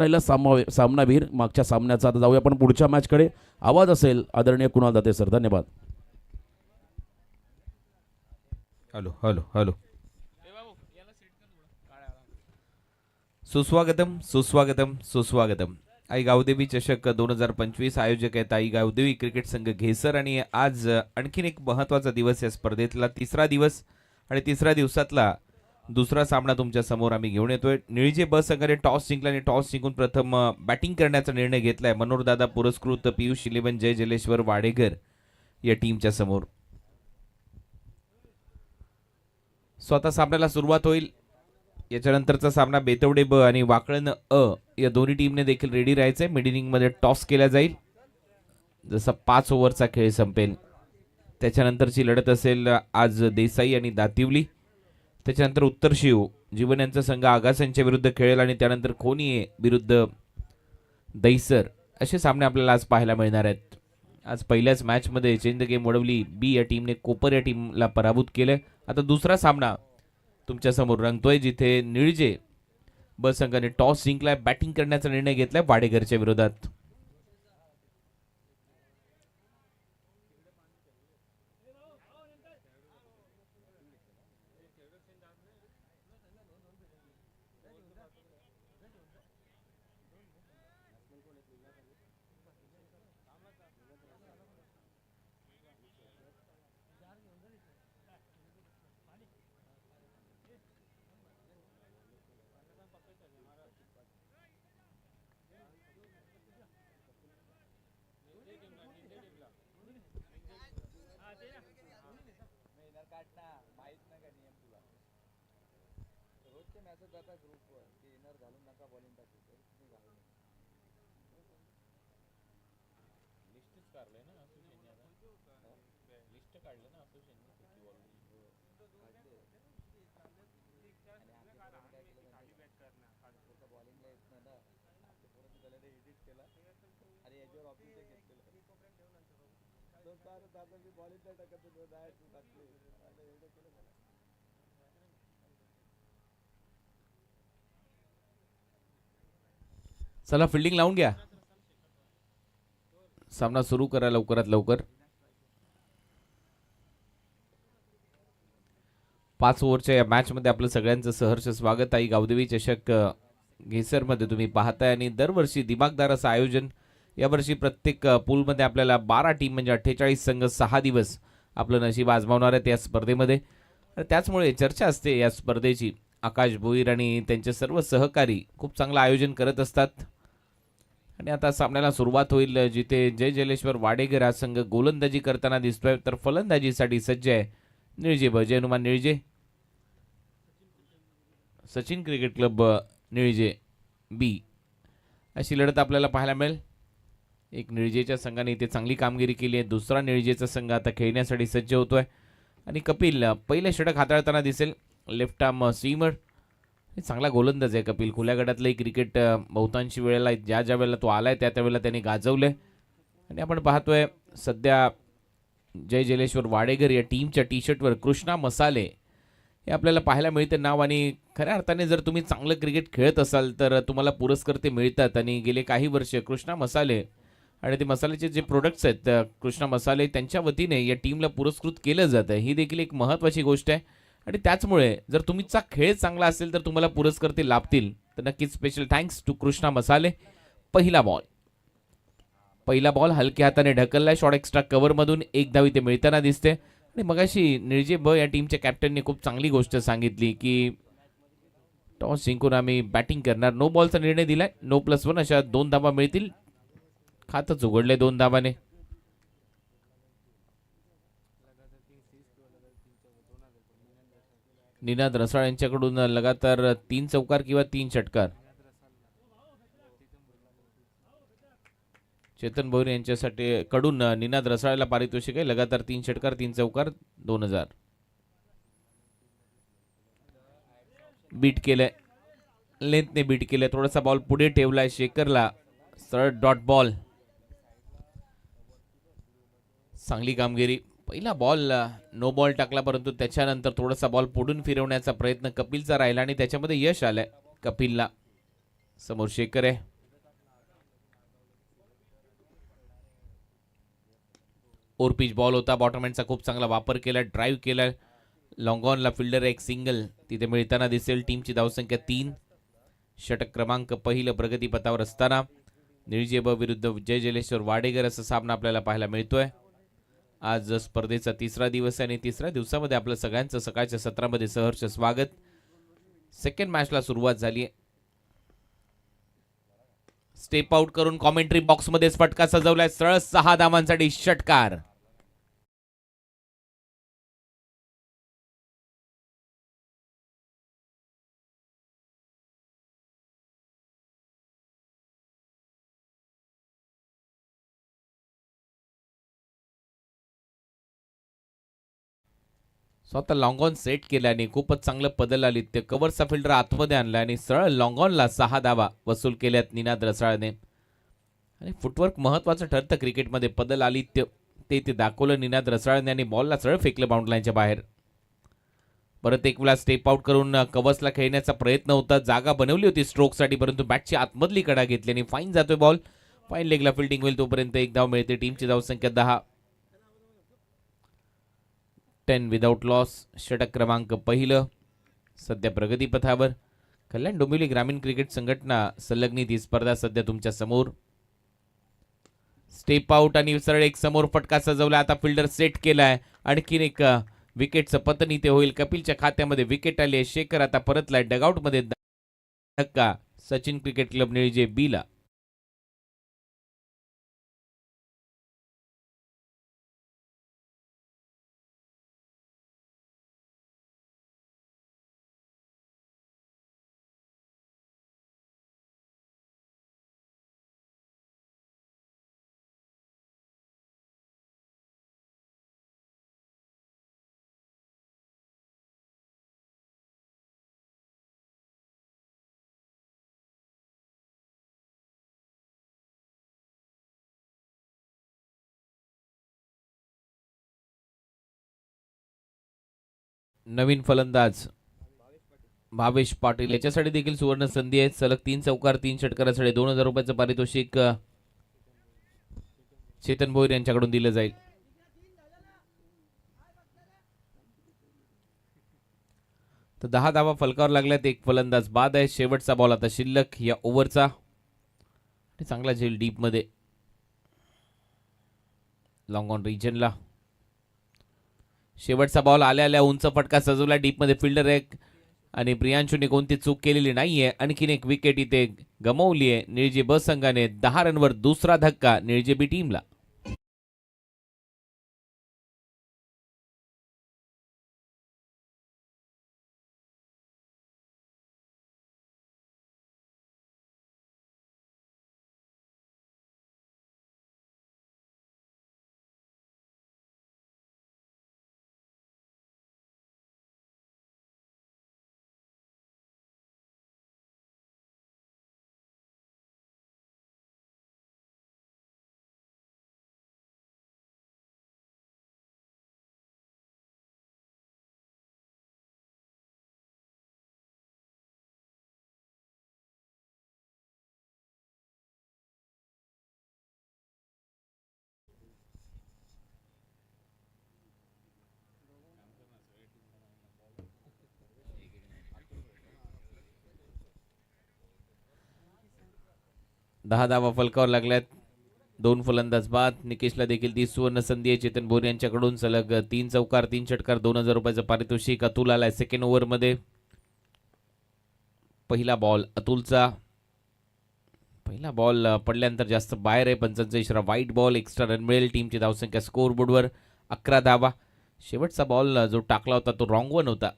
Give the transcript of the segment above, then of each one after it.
राहिला सामनावीर मागच्या सामन्याचा. आता जाऊया आपण पुढच्या मॅचकडे. आवाज असेल आदरणीय कुणाल दाते सर. धन्यवाद. Hello hello hello. सुस्वागतम सुस्वागतम सुस्वागतम. आई गावदेवी चषक 2025 आयोजक आहेत आई गावदेवी क्रिकेट संघ घेसर. आणि आज आणखीन एक महत्त्वाचा दिवस या स्पर्धेतला, तिसरा दिवस आणि तिसऱ्या दिवसातला दुसरा सामना तुमच्या समोर आम्ही घेऊन येतोय. निळजे ब संघाने टॉस जिंकला आणि टॉस जिंकून प्रथम बॅटिंग करण्याचा निर्णय घेतलाय. मनोहरदादा पुरस्कृत पियुष इलेव्हन जय जलेश्वर वाडेकर या टीमच्या समोर. स्वतः सामन्याला सुरुवात होईल. याच्यानंतरचा सामना बेतवडे ब आणि वाकळण अ या दोन्ही टीमने देखील रेडी राहायचंय. मिड इनिंग मध्ये टॉस केला जाईल. जसा 5 ओव्हरचा खेळ संपेल त्याच्यानंतरची लढत असेल आज देसाई आणि दातिवली. त्याच्यानंतर उत्तर शिव जीवन यांचा संघ आगासांच्या विरुद्ध खेळेल आणि त्यानंतर खोनिये विरुद्ध दैसर असे सामने आपल्याला आज पाहायला मिळणार आहेत. आज पहिल्याच मॅचमध्ये चेंज गेम वडवली बी या टीमने कोपर या टीमला पराभूत केले. आता दुसरा सामना तुमच्या समोर रंगतोय जिथे निळजे ब संघाने टॉस जिंकलाय, बॅटिंग करण्याचा निर्णय घेतलाय वाडेघरच्या विरोधात. चला फिल्डिंग लावून घ्या. सामना सुरू करा लवकरात लवकर. 5 ओव्हरच्या या मॅच मध्ये आपलं सगळ्यांचं सहर्ष स्वागत. आई गावदेवी चषक घेसर मध्ये तुम्ही पाहताय आणि दरवर्षी दिमागदार असं आयोजन. यावर्षी प्रत्येक पूलमध्ये आपल्याला 12 टीम म्हणजे 48 संघ 6 दिवस आपलं नशीब आजमावणार आहेत या स्पर्धेमध्ये. त्याचमुळे चर्चा असते या स्पर्धेची. आकाश भोईर आणि त्यांचे सर्व सहकारी खूप चांगलं आयोजन करत असतात. आणि आता सामन्याला सुरुवात होईल जिथे जय जलेश्वर वाडेकर हा संघ गोलंदाजी करताना दिसतोय तर फलंदाजीसाठी सज्ज आहे निळजे ब. जय हनुमान निळजे. सचिन क्रिकेट क्लब निळजे बी अशी लढत आपल्याला पाहायला मिळेल. एक निळजेच्या संघाने इथे चांगली कामगिरी केली आहे. दुसरा निळजेचा संघ आता खेळण्यासाठी सज्ज होतोय आणि कपिल पहिले षटक हाताळताना दिसेल. लेफ्ट आर्म स्टीमर चांगला गोलंदाज आहे कपिल. खुल्या गटातलं क्रिकेट बहुतांशी वेळेला ज्या ज्या वेळेला तो आलाय त्या त्यावेळेला त्याने गाजवलंय. आणि आपण पाहतोय सध्या जय जलेश्वर वाडेकर या टीमच्या टी शर्टवर कृष्णा मसाले हे आपल्याला पाहायला मिळते नाव. आणि खऱ्या अर्थाने जर तुम्ही चांगलं क्रिकेट खेळत असाल तर तुम्हाला पुरस्कार ते मिळतात. आणि गेले काही वर्ष कृष्णा मसाले आणि ते मसाल्याचे जे प्रोडक्ट्स आहेत कृष्णा मसाले त्यांच्या वतीने या टीमला पुरस्कृत केलं जातं. ही देखील एक महत्त्वाची गोष्ट आहे. आणि त्याचमुळे जर तुमचा खेळ चांगला असेल तर तुम्हाला पुरस्कार ते लाभतील. तर नक्कीच स्पेशल थँक्स टू कृष्णा मसाले. पहिला बॉल हलक्या हाताने ढकललाय शॉर्ट एक्स्ट्रा कव्हरमधून. 1 धाव इथे मिळताना दिसते. आणि मगाशी निळजे ब या टीमच्या कॅप्टनने खूप चांगली गोष्ट सांगितली की टॉस जिंकून आम्ही बॅटिंग करणार. नो बॉलचा निर्णय दिलाय. नो +1 अशा 2 धावा मिळतील. खातच उघडले 2 धावाने. निनाद रसाळ यांच्याकडून लगातार 3 चौकार किंवा 3 षटकार. चेतन भोईर यांच्यासाठी कडून निनाद रसाळला पारितोषिक आहे. लगातार 3 षटकार 3 चौकार 2000. बीट केलंय, लेंथने बीट केलंय. थोडासा बॉल पुढे ठेवलाय शेखरला. सरळ डॉट बॉल. चांगली कामगिरी. पहिला बॉल नो बॉल टाकला परंतु त्याच्यानंतर थोडासा बॉल पुढून फिरवण्याचा प्रयत्न कपिलचा राहिला आणि त्याच्यामध्ये यश आलंय कपिलला. समोर शेखर आहे. ओर पिच बॉल होता. बॉटरमॅनचा खूप चांगला वापर केला, ड्राईव्ह केला. लॉंग ऑनला फिल्डर एक सिंगल तिथे मिळताना दिसेल. टीमची धावसंख्या 3. षटक क्रमांक पहिलं प्रगतीपथावर असताना निळजे ब विरुद्ध जय जलेश्वर वाडेकर असा सामना आपल्याला पाहायला मिळतोय. आज स्पर्धेचा 3रा दिवस आहे आणि 3ऱ्या दिवसामध्ये आपलं सगळ्यांचं सकाळच्या सत्रामध्ये सहर्ष स्वागत. सेकंड मॅचला सुरुवात झाली आहे. स्टेप आउट करून कॉमेंट्री बॉक्समध्येच फटका सजवलाय. सरळ 6 धावांसाठी षटकार. स्वतः लॉंग ऑन सेट केल्याने खूपच चांगलं पदल आली. ते कव्हरचा फिल्डर आतमध्ये आणला आणि सरळ लॉंग ऑनला 6 धावा वसूल केल्यात निनाद रसाळने. आणि फुटवर्क महत्वाचं ठरतं क्रिकेटमध्ये. पदल आली ते दाखवलं निनाद रसाळने आणि बॉलला सरळ फेकलं बाउंड्री लाईनच्या बाहेर. परत एक वेळा स्टेप आउट करून कव्हर्सला खेळण्याचा प्रयत्न होता. जागा बनवली होती स्ट्रोकसाठी, परंतु बॅटची आतमधली कडा घेतली आणि फाईन जातोय बॉल. फाईन लेगला फिल्डिंग होईल तोपर्यंत एक धाव मिळते. टीमची धावसंख्या 10. 10 विदाउट लॉस. षटक क्रमांक पहिलं सध्या प्रगतीपथावर. कल्याण डोंबिवली ग्रामीण क्रिकेट संघटना संलग्नित ही स्पर्धा सध्या तुमच्या समोर. स्टेप आउट आणि सरळ एक समोर फटका सजवला. आता फिल्डर सेट केलाय. आणखीन एक विकेटचं पतन इथे होईल. कपिलच्या खात्यामध्ये विकेट आली आहे. शेखर आता परतलाय डगआउटमध्ये. धक्का सचिन क्रिकेट क्लब निळजे बी ला. नवीन फलंदाज भावेश पाटील याच्यासाठी देखील सुवर्ण संधी आहे. सलग 3 चौकार 3 षटकारासाठी 2000 रुपयाचं पारितोषिक चेतन भोईर यांच्याकडून दिलं जाईल. तर 10 धावा फलकावर लागल्यात. एक फलंदाज बाद आहे. शेवटचा बॉल आता शिल्लक या ओव्हरचा. चांगला झेल डीप मध्ये लॉंग ऑन रिजनला. शेवटचा बॉल आल्या आल्या उंच फटका सजवला डीप मध्ये. फिल्डर एक आणि प्रियांशूने कोणती चूक केलेली नाहीये. आणखीन एक विकेट इथे गमावली आहे निळजे ब संघाने. 10 रनवर दुसरा धक्का निळजे बी टीमला. दहा धावा फलकावर लागल्यात. 2 फलंदाज बाद. निकेशला देखील ती सुवर्ण संधी आहे. चेतन भोर यांच्याकडून सलग 3 चौकार 3 षटकार 2000 रुपयाचं पारितोषिक. अतुल आलाय सेकंड ओव्हर मध्ये. पहिला बॉल अतुलचा. पहिला बॉल पडल्यानंतर जास्त बाहेर आहे. पंचांचा इशारा वाईट बॉल. एक्स्ट्रा रन मिळेल. टीमची धावसंख्या स्कोअर बोर्डवर 11 धावा. शेवटचा बॉल जो टाकला होता तो रॉंग वन होता.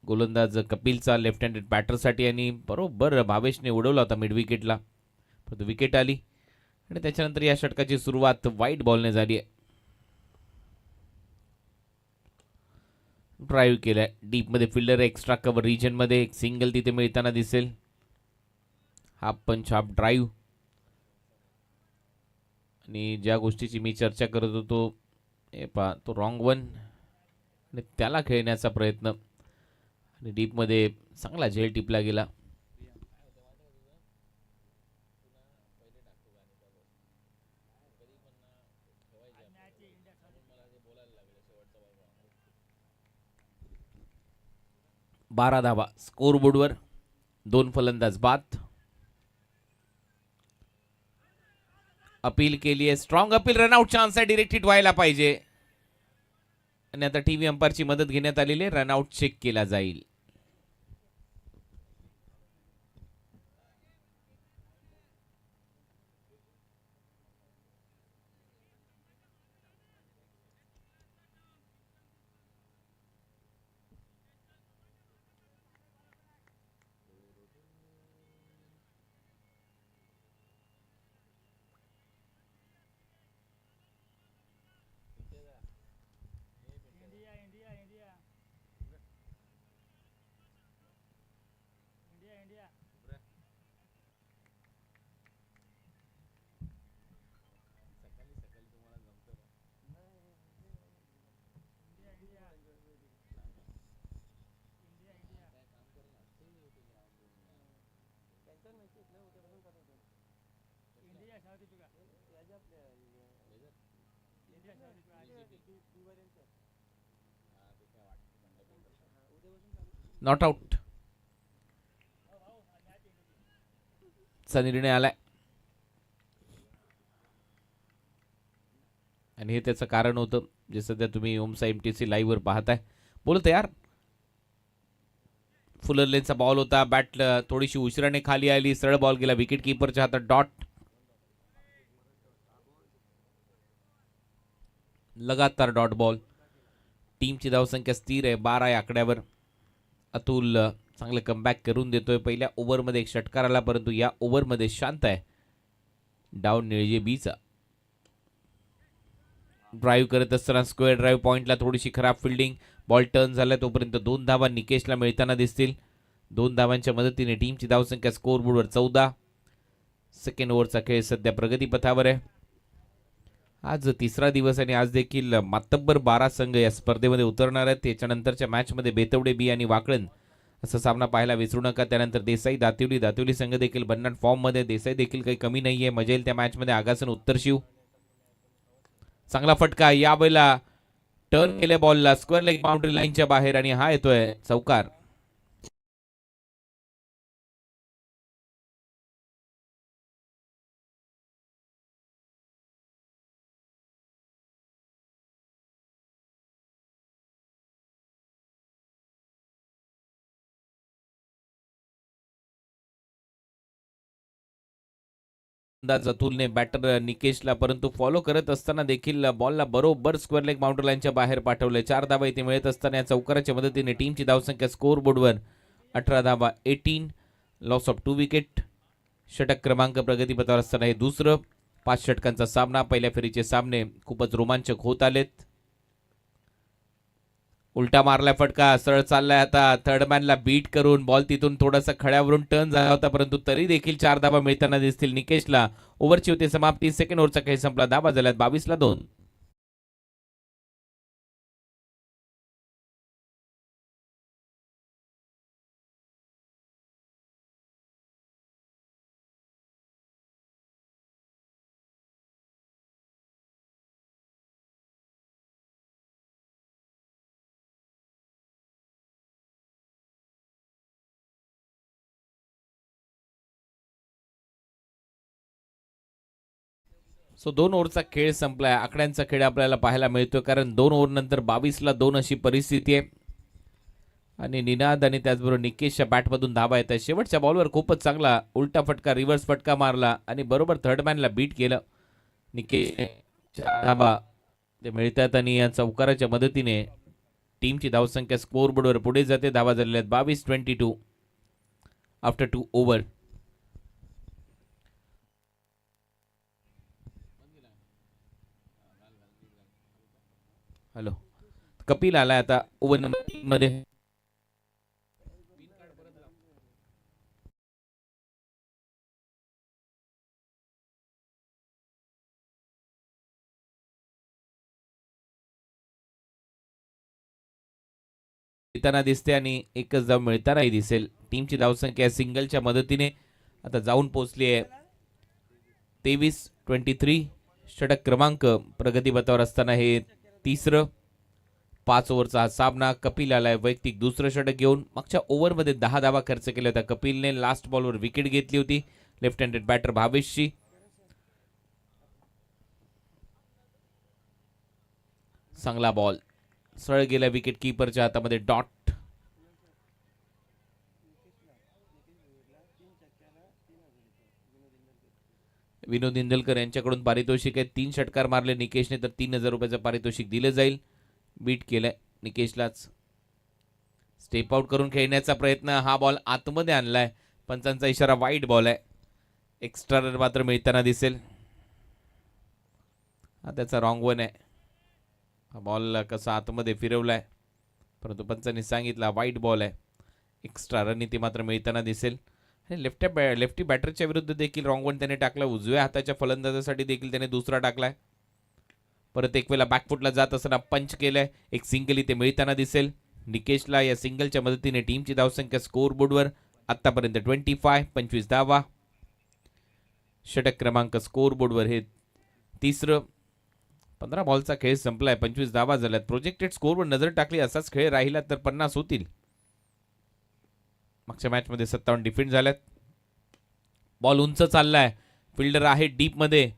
गोलंदाज कपिलचा लेफ्ट हँडेड बॅटरसाठी आणि बरोबर भावेशने उडवला होता मिड विकेटला. परंतु विकेट आली आणि त्याच्यानंतर या षटकाची सुरुवात वाईट बॉलने झाली आहे. ड्राईव्ह केलाय डीप मध्ये. फिल्डर एक्स्ट्रा कव्हर रिजन मध्ये. एक सिंगल तिथे मिळताना दिसेल. हाफ पंच हाफ ड्राईव्ह. आणि ज्या गोष्टीची मी चर्चा करत होतो हे पहा तो रॉंग वन आणि त्याला खेळण्याचा प्रयत्न आणि डीप मध्ये चांगला झेल टिपला गेला. बारा धावा स्कोर बोर्डवर. 2 फलंदाज बाद. अपील केली आहे, स्ट्रॉंग अपील. रनआउट चान्स आहे, डिरेक्ट हिट व्हायला पाहिजे. आणि आता टीव्ही अंपायरची मदत घेण्यात आलेली आहे. रनआउट चेक केला जाईल. नॉट आउट चा निर्णय आलाय. आणि हे त्याचं कारण होतं जे सध्या तुम्ही ओमसा एमटीसी लाईव्ह वर पाहताय. बोलत यार, फुलर लेनचा बॉल होता. बॅट थोडीशी उशिराने खाली आली. सरळ बॉल गेला विकेट कीपरच्या हातात. डॉट. लगातार डॉट बॉल. टीमची धावसंख्या स्थिर आहे, 12 या आकड्यावर. अतुल चांगलं कमबॅक करून देतोय. पहिल्या ओव्हरमध्ये एक षटकार आला, परंतु या ओव्हरमध्ये शांत आहे. डाऊन निळजे बीचा. ड्राईव्ह करत असताना स्क्वेअर ड्राईव्ह पॉइंटला थोडीशी खराब फिल्डिंग. बॉल टर्न झाला तोपर्यंत 2 धावा निकेशला मिळताना दिसतील. 2 धावांच्या मदतीने टीमची धावसंख्या स्कोर बोर्डवर 14. सेकंड ओव्हरचा खेळ सध्या प्रगतीपथावर आहे. आज तिसरा दिवस आणि आज देखील मातब्बर 12 संघ या स्पर्धेमध्ये उतरणार आहेत. त्याच्यानंतरच्या मॅचमध्ये बेतवडे बी आणि वाकळण असा सामना पाहायला विसरू नका. त्यानंतर देसाई दातिवली संघ देखील भन्नाट फॉर्ममध्ये. देसाई देखील काही कमी नाहीये. मजा येईल त्या मॅचमध्ये. आगासन उत्तरशिव. चांगला फटका यावेळेला टर्न केल्या बॉलला स्क्वेअर लेग बाउंड्री लाईनच्या बाहेर आणि हा येतोय चौकार. अतुलने बॅटर निकेशला परंतु फॉलो करत असताना देखील बॉलला बरोबर स्क्वेअर लेग बाउंड्री लाईनच्या बाहेर पाठवले. 4 धावा इथे मिळत असताना या चौकाराच्या मदतीने टीमची धावसंख्या स्कोर बोर्डवर 18 धावा 18. Loss of 2 wicket. षटक क्रमांक प्रगतीपथावर असताना हे दुसरं 5 षटकांचा सामना. पहिल्या फेरीचे सामने खूपच रोमांचक होत आलेत. उलटा मारलाय फटका. सरळ चाललाय आता थर्डमॅनला बीट करून. बॉल तिथून थोडासा खड्यावरून टर्न झाला होता, परंतु तरी देखील 4 धावा मिळताना दिसतील निकेशला. ओव्हरची होती समाप्ती. सेकंड ओव्हरचा खेळ संपला. धावा झाल्यात 22 ला 2. सो 2 ओव्हरचा खेळ संपलाय. आकड्यांचा खेळ आपल्याला पाहायला मिळतोय, कारण 2 ओव्हर नंतर 22 ला 2 अशी परिस्थिती आहे. आणि निनाद आणि त्याचबरोबर निकेशच्या बॅटमधून धावा येत आहे. शेवटच्या बॉलवर खूपच चांगला उलटा फटका, रिव्हर्स फटका मारला आणि बरोबर थर्डमॅनला बीट केलं. निकेश धावा ते मिळतात आणि या चौकाराच्या मदतीने टीमची धावसंख्या स्कोर बोर्डवर पुढे जाते. धावा झालेल्या आहेत 22-22 आफ्टर 2 ओव्हर. हॅलो, कपिल आलाय आता ओव्हर नंबर 3 मध्ये. येताना दिसते आणि एकच धाव मिळतानाही दिसेल. टीमची धावसंख्या सिंगलच्या मदतीने आता जाऊन पोहोचली आहे 23-23. षटक क्रमांक प्रगतीपथावर असताना हे तिसरं 5 ओव्हरचा हा सामना. कपिल आलाय वैयक्तिक दुसरं षटक घेऊन. मागच्या ओव्हरमध्ये 10 धावा खर्च केल्या होत्या कपिलने. लास्ट बॉलवर विकेट घेतली होती लेफ्ट हँडेड बॅटर भावेशची. चांगला बॉल सरळ गेल्या विकेट किपरच्या हातामध्ये. डॉट. विनोद इंदलकर यांच्याकडून पारितोषिक आहे. 3 षटकार मारले निकेशने तर 3000 रुपयाचं पारितोषिक दिलं जाईल. बीट केलंय निकेशलाच. स्टेप आउट करून खेळण्याचा प्रयत्न. हा बॉल आतमध्ये आणलाय. पंचांचा इशारा वाईड बॉल आहे. एक्स्ट्रा रन मात्र मिळताना दिसेल. हा त्याचा रॉंग वन आहे. हा बॉल कसा आतमध्ये फिरवलाय परंतु पंचांनी सांगितला वाईड बॉल आहे. एक्स्ट्रा रन इथे मात्र मिळताना दिसेल. लेफ्टी बॅटरच्या विरुद्ध देखील रॉंग वन त्याने टाकला. उजव्या हाताच्या फलंदाजासाठी देखील त्याने दुसरा टाकलाय. परत एक वेळेला बॅकफुटला जात असताना पंच केलंय. एक सिंगल इथे मिळताना दिसेल निकेशला. या सिंगलच्या मदतीने टीमची धावसंख्या स्कोअर बोर्डवर आतापर्यंत 25 धावा. षटक क्रमांक स्कोअर बोर्डवर हे तिसरं. 15 बॉलचा खेळ संपलाय. 25 धावा झाल्यात. प्रोजेक्टेड स्कोअरवर नजर टाकली असाच खेळ राहिला तर 50 होतील. मागच्या मॅचमध्ये 57 डिफेंड झाल्यात. बॉल उंच चाललाय. फिल्डर आहे डीप मध्ये.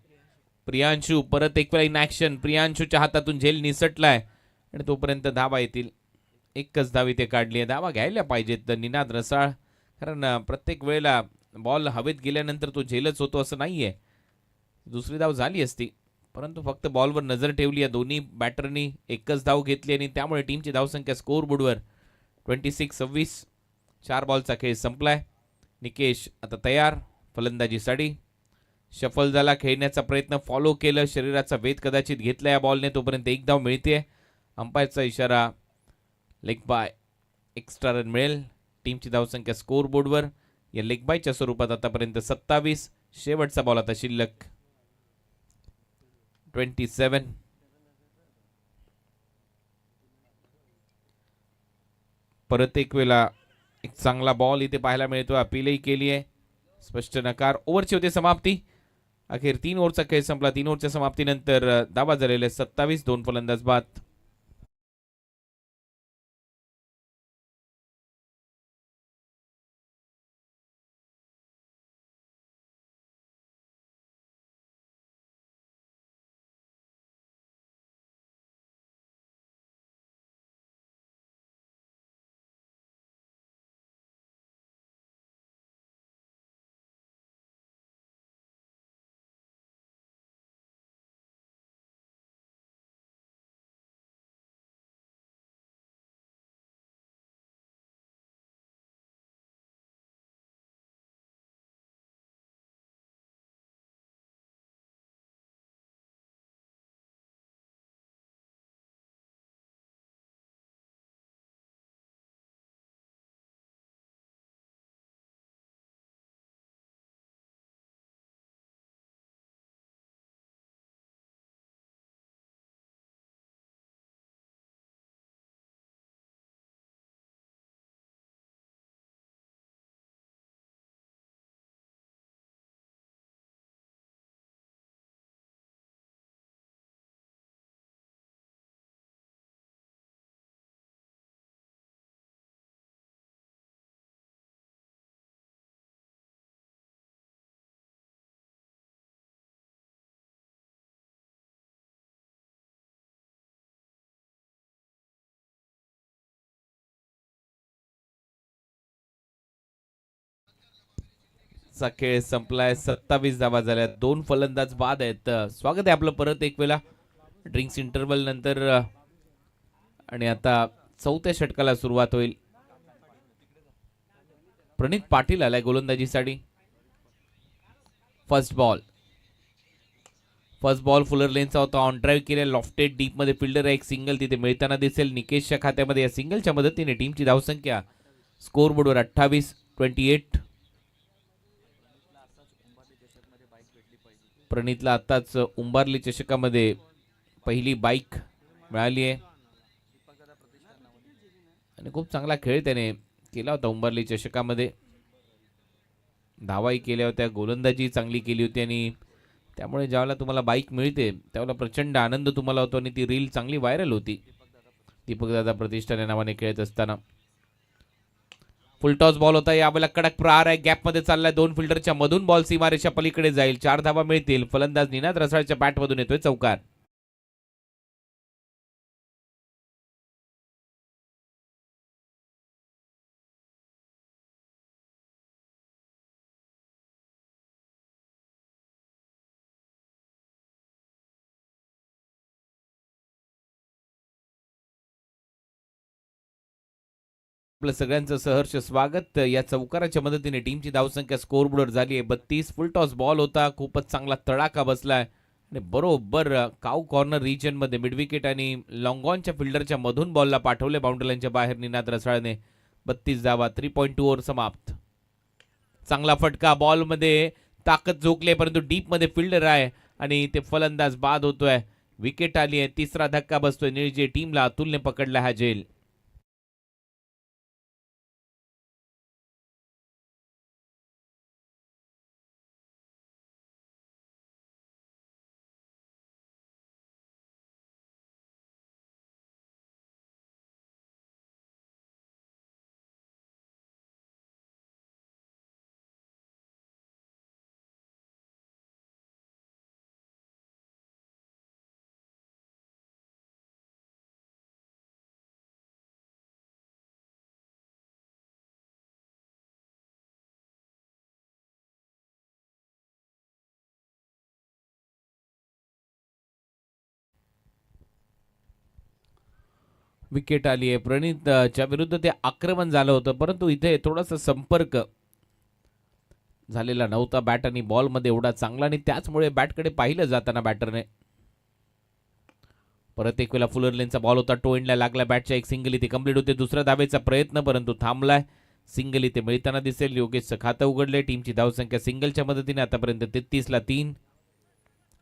प्रियांशू परत एक वेळा इन ऍक्शन. प्रियांशूच्या हातातून झेल निसटलाय आणि तोपर्यंत धावा येतील. एकच धाव इथे काढली आहे. धावा घ्यायला पाहिजेत निनाद रसाळ. कारण प्रत्येक वेळेला बॉल हवेत गेल्यानंतर तो झेलच होतो असं नाहीये. दुसरी धाव झाली असती परंतु फक्त बॉलवर नजर ठेवली. या दोन्ही बॅटरनी एकच धाव घेतली आणि त्यामुळे टीमची धावसंख्या स्कोअर बोर्डवर 26-26. 4 बॉलचा खेळ संपलाय. निकेश आता तयार फलंदाजीसाठी. शफल झाला. खेळण्याचा प्रयत्न. फॉलो केलं. शरीराचा वेध कदाचित घेतला या बॉलने. तोपर्यंत एक धाव मिळते. अंपायरचा इशारा लेग बाय. एक्स्ट्रा रन मिळेल. टीमची धावसंख्या स्कोअर बोर्डवर या लेग बायच्या स्वरूपात आतापर्यंत 27. शेवटचा बॉल आता शिल्लक 27. परत एक वेळा एक चांगला बॉल इथे पाहायला मिळतो. अपीलही केली आहे. स्पष्ट नकार. ओव्हरची होते समाप्ती. अखेर 3 ओव्हरचा खेळ संपला. 3 ओव्हरच्या समाप्तीनंतर धावा झालेले 27. 2 फलंदाज बाद. चा खेळ संपलाय. 27 धावा झाल्या. 2 फलंदाज बाद आहेत. स्वागत आहे आपलं परत एक वेळा ड्रिंक्स इंटरवल नंतर. आणि आता 4थ्या षटकाला सुरुवात होईल. प्रणित पाटील आलाय गोलंदाजीसाठी. फर्स्ट बॉल फुलर लेनचा होता. ऑन ड्राईव्ह केल्या. लॉफ्टेड डीप मध्ये फिल्डर एक सिंगल तिथे मिळताना दिसेल निकेशच्या खात्यामध्ये. या सिंगलच्या मदतीने टीमची धावसंख्या स्कोअर बोर्डवर 28. प्रणितला आताच उंबारली चषकामध्ये पहिली बाईक मिळाली आहे आणि खूप चांगला खेळ त्याने केला होता उंबारली चषकामध्ये. धावाही केल्या होत्या. गोलंदाजी चांगली केली होती आणि त्यामुळे ज्यावेळेला तुम्हाला बाईक मिळते त्यावेळेला प्रचंड आनंद तुम्हाला होतो आणि ती रील चांगली व्हायरल होती. दीपकदादा प्रतिष्ठान या नावाने खेळत असताना फुल टॉस बॉल होता. यावेळेला कडक प्रहार आहे. गॅपमध्ये चाललाय. 2 फिल्डरच्या मधून बॉल सीमारेषा पलीकडे जाईल. 4 धावा मिळतील. फलंदाज निनाद रसाळच्या बॅटमधून येतोय चौकार. आपलं सगळ्यांचं सहर्ष स्वागत. या चौकाराच्या मदतीने टीमची धावसंख्या स्कोअरबोर्डवर झाली आहे 32. फुल टॉस बॉल होता. खूपच चांगला तडाखा बसलाय आणि बरोबर काऊ कॉर्नर रिजनमध्ये मिड विकेट आणि लॉंगॉनच्या फिल्डरच्या मधून बॉलला पाठवले बाउंड्री लाईनच्या बाहेर निनाद रसाळने. 32 धावा. 3.2 ओव्हर समाप्त. चांगला फटका. बॉलमध्ये ताकद झोकली परंतु डीपमध्ये फिल्डर आहे आणि ते फलंदाज बाद होतोय. विकेट आली आहे. तिसरा धक्का बसतोय. निळजे टीमला अतुलने पकडला हा झेल. विकेट आली आहे. प्रणितच्या विरुद्ध ते आक्रमण झालं होतं परंतु इथे थोडासा संपर्क झालेला नव्हता बॅट आणि बॉलमध्ये एवढा चांगला आणि त्याचमुळे बॅटकडे पाहिलं जाताना बॅटरने. परत एक वेळा फुलर लेनचा बॉल होता. टो एंडला लागला. बॅटच्या एक सिंगल इथे कंप्लीट होते. दुसऱ्या धावेचा प्रयत्न परंतु थांबलाय. सिंगल इथे मिळताना दिसेल. योगेशचं खातं उघडले. टीमची धावसंख्या सिंगलच्या मदतीने आतापर्यंत 33ला 3.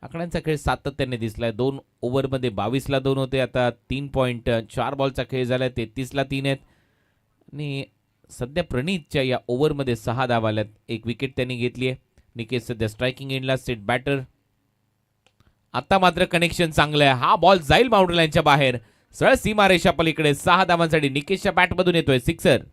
आकड्यांचा खेळ सातत्याने दिसलाय. 2 ओव्हरमध्ये 22ला 2 होते. आता 3.4 बॉलचा खेळ झालाय. 33ला 3 आहेत आणि सध्या प्रणीतच्या या ओव्हरमध्ये 6 धावा आल्यात. एक विकेट त्यांनी घेतली आहे. निकेश सध्या स्ट्रायकिंग एंडला सेट बॅटर. आता मात्र कनेक्शन चांगलं आहे. हा बॉल जाईल बाउंड्री लाईनच्या बाहेर सरळ सीमारेषा पलीकडे. 6 धावांसाठी निकेशच्या बॅटमधून येतोय सिक्सर.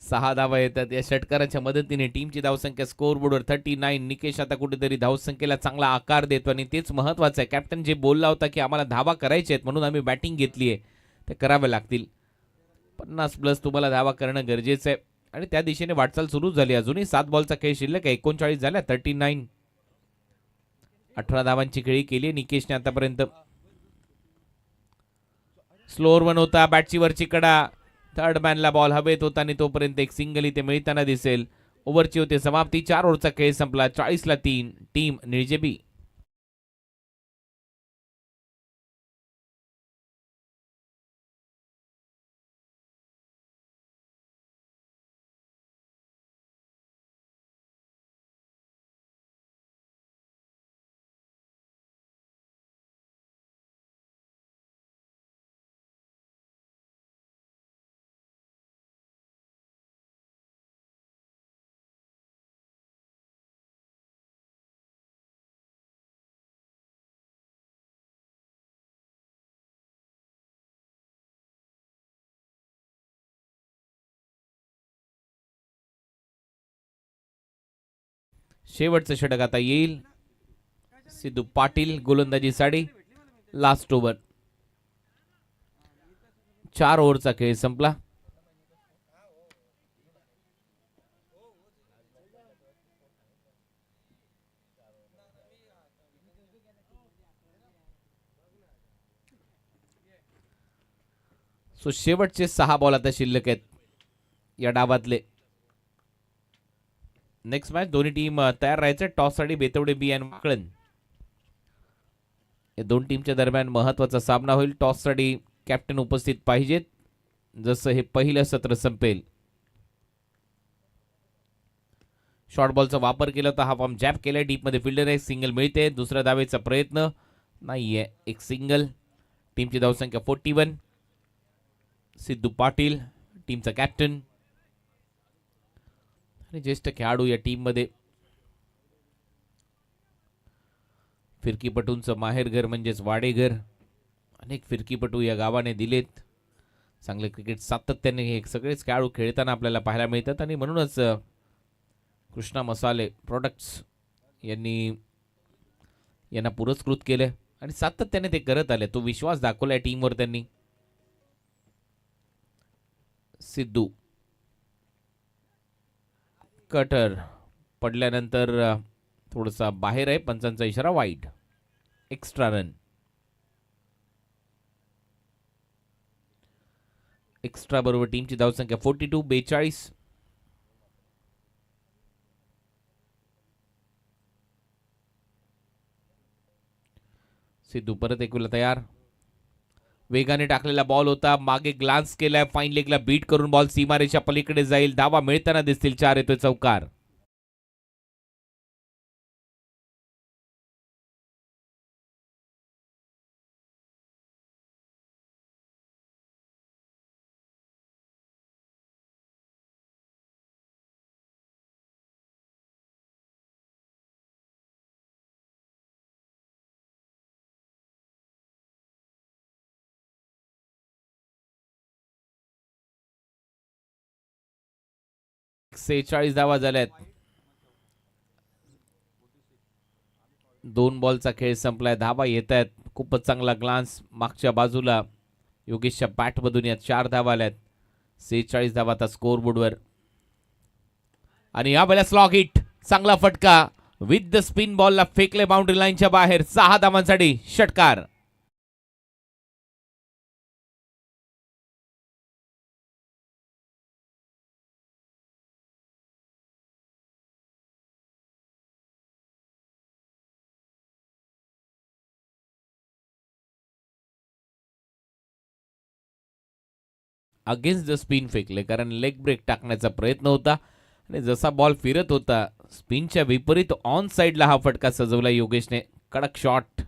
सहा धावा येतात. या षटकाराच्या मदतीने टीमची धावसंख्या स्कोअरबोर्डवर 39. निकेश आता कुठेतरी धावसंख्येला चांगला आकार देतो आणि तेच महत्वाचं आहे. कॅप्टन जे बोलला होता की आम्हाला धावा करायचे आहेत म्हणून आम्ही बॅटिंग घेतली आहे ते करावे लागतील. 50+ तुम्हाला धावा करणं गरजेचं आहे आणि त्या दिशेने वाटचाल सुरू झाली. अजूनही 7 बॉलचा खेळ शिल्लक आहे. 39 झाल्या. 39. 18 धावांची खेळी केली निकेशने आतापर्यंत. स्लोअर वन होता. बॅटची वरची कडा. थर्ड मॅनला बॉल हवेत होता आणि तोपर्यंत एक सिंगल इथे मिळताना दिसेल. ओव्हरची होते समाप्ती. 4 ओव्हरचा खेळ संपला. 40ला 3. Team Nilje B. शेवटचं षटक आता येईल. सिद्धू पाटील गोलंदाजीसाठी. Last over. 4 ओव्हरचा खेळ संपला. सो शेवटचे 6 बॉल आता शिल्लक आहेत या डावातले. नेक्स्ट मॅच दोन्ही टीम तयार राहायचे. टॉससाठी बेतवडे बी आणि वाकळण या दोन टीमच्या दरम्यान महत्वाचा सामना होईल. टॉससाठी कॅप्टन उपस्थित पाहिजेत. जसं हे पहिलं सत्र संपेल. शॉर्ट बॉलचा वापर केला तर हा फॉर्म जॅब केलाय. डीपमध्ये फिल्डर आहे. सिंगल मिळते. दुसऱ्या धावेचा प्रयत्न नाहीये. एक सिंगल. टीमची धावसंख्या 41. सिद्धू पाटील टीमचा कॅप्टन आणि ज्येष्ठ खेळाडू या टीममध्ये. फिरकीपटूंचं माहेरघर म्हणजेच वाडेघर. अनेक फिरकीपटू या गावाने दिलेत. चांगले क्रिकेट सातत्याने हे सगळेच खेळाडू खेळताना आपल्याला पाहायला मिळतात आणि म्हणूनच कृष्णा मसाले प्रोडक्ट्स यांना पुरस्कृत केले आणि सातत्याने ते करत आले. तो विश्वास दाखवलाय टीमवर त्यांनी. सिद्धू कटर पडल्यानंतर थोडासा बाहेर आहे. पंचांचा इशारा वाईड. Extra run. एक्स्ट्रा बरोबर टीमची धावसंख्या 42. 42. सिद्धू परत एकूला तयार. वेगाने टाकलेला बॉल होता. मागे ग्लान्स केलाय. फाईन लेगला बीट करून बॉल सीमारेच्या पलीकडे जाईल. धावा मिळताना दिसतील. 4 येतोय चौकार. सेहेचाळीस धावा झाल्यात. 2 बॉलचा खेळ संपलाय. धावा येत आहेत. खूपच चांगला ग्लान्स मागच्या बाजूला. योगेशच्या बॅटमधून या 4 धावा आल्यात. 46 धावा आता स्कोर बोर्डवर. आणि या वेळेला स्लॉग हिट. चांगला फटका विथ द स्पिन बॉलला फेकले बाउंड्री लाईनच्या बाहेर. 6 धावांसाठी षटकार. अगेन्स्ट द स्पिन फेकले कारण लेग ब्रेक टाकण्याचा प्रयत्न होता आणि जसा बॉल फिरत होता स्पिनच्या विपरीत ऑन साइडला हा फटका सजवला योगेशने. कडक शॉट.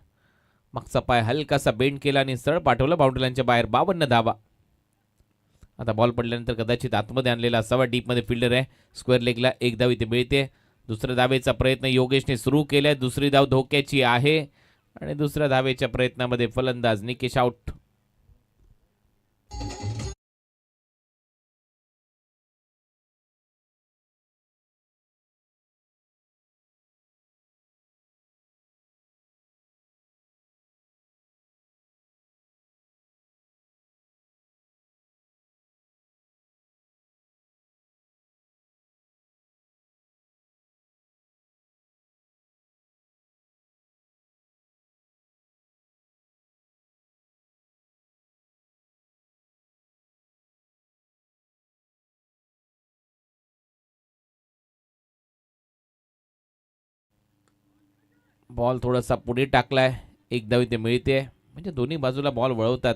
मागचा पाय हलकासा बेंड केला आणि सरळ पाठवला बाउंड्री लाईनच्या बाहेर. 52 धावा. आता बॉल पडल्यानंतर कदाचित आतमध्ये आणलेला असावा. डीपमध्ये फिल्डर आहे. स्क्वेअर लेगला 1 धाव इथे मिळते. दुसऱ्या धावेचा प्रयत्न योगेशने सुरू केलाय. दुसरी धाव धोक्याची आहे आणि दुसऱ्या धावेच्या प्रयत्नामध्ये फलंदाज निकेश आउट. बॉल थोडासा पुढे टाकलाय. 1 धाव इथे मिळते. म्हणजे दोन्ही बाजूला बॉल वळवतात.